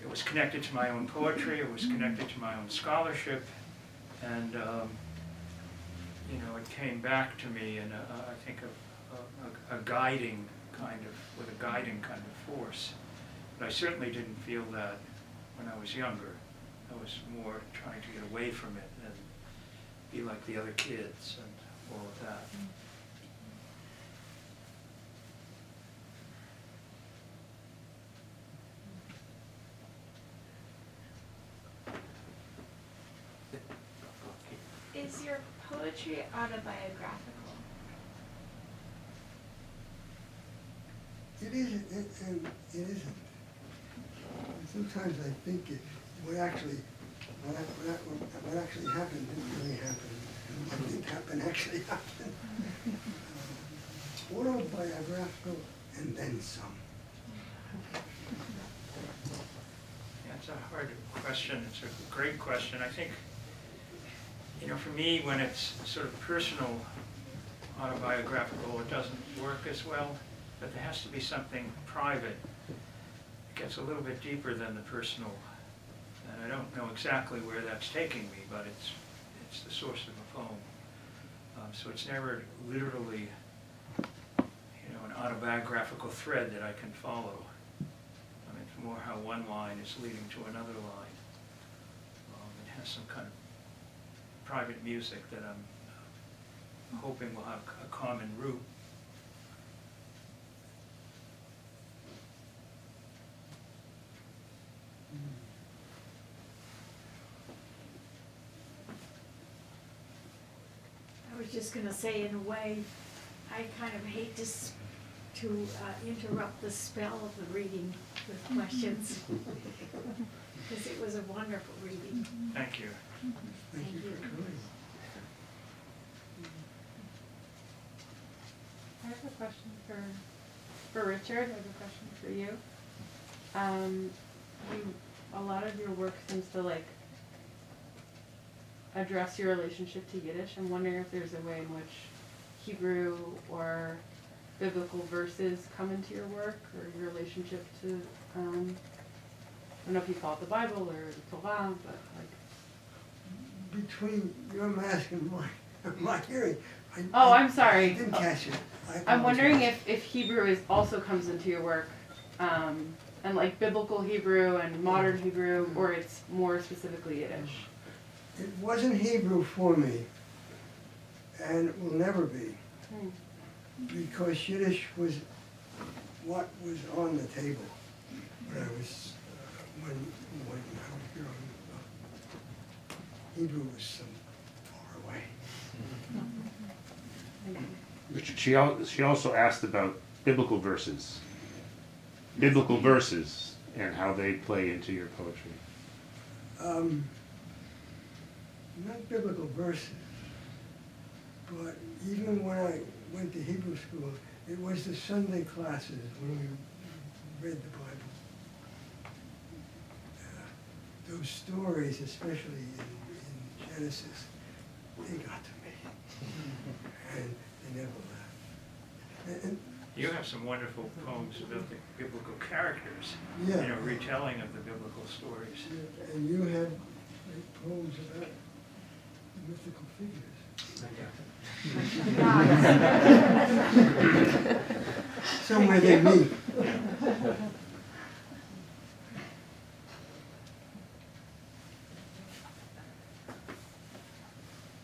it was connected to my own poetry, it was connected to my own scholarship, and you know, it came back to me in I think a guiding kind of, with a guiding kind of force. But I certainly didn't feel that when I was younger. I was more trying to get away from it and be like the other kids and all of that. Is your poetry autobiographical? It isn't, and it isn't. Sometimes I think what actually happened didn't really happen. What didn't happen actually happened. Autobiographical and then some. Yeah, it's a hard question. It's a great question. I think, you know, for me, when it's sort of personal autobiographical, it doesn't work as well. But there has to be something private. It gets a little bit deeper than the personal. And I don't know exactly where that's taking me, but it's the source of a poem. So it's never literally, you know, an autobiographical thread that I can follow. I mean, it's more how one line is leading to another line. It has some kind of private music that I'm hoping will have a common root. I was just gonna say, in a way, I kind of hate to interrupt the spell of the reading with questions, because it was a wonderful reading. Thank you. Thank you for coming. have a question for Richard. I have a question for you. A lot of your work seems to like address your relationship to Yiddish. I'm wondering if there's a way in which Hebrew or biblical verses come into your work, or your relationship to, I don't know if you call it the Bible or the Torah, but like. Between your mask and my hearing, I'm sorry. I didn't catch it. I'm wondering if Hebrew also comes into your work, and like biblical Hebrew and modern Hebrew, or it's more specifically Yiddish. It wasn't Hebrew for me, and it will never be, because Yiddish was what was on the table when I was when I was growing up. Hebrew was so far away. Richard, she also asked about biblical verses. Biblical verses and how they play into your poetry. Not biblical verses, but even when I went to Hebrew school, it was the Sunday classes when we read the Bible. Those stories, especially in Genesis, they got to me, and they never left. And You have some wonderful poems about the biblical characters, Yeah. retelling of the biblical stories. and you have great poems about mythical figures. Somewhere they meet.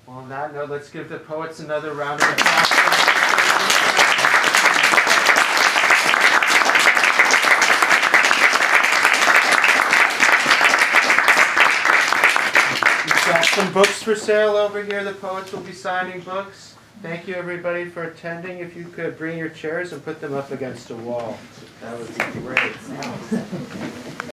Well, on that note, let's give the poets another round of applause. We've got some books for sale over here. The poets will be signing books. Thank you, everybody, for attending. If you could bring your chairs and put them up against a wall, that would be great.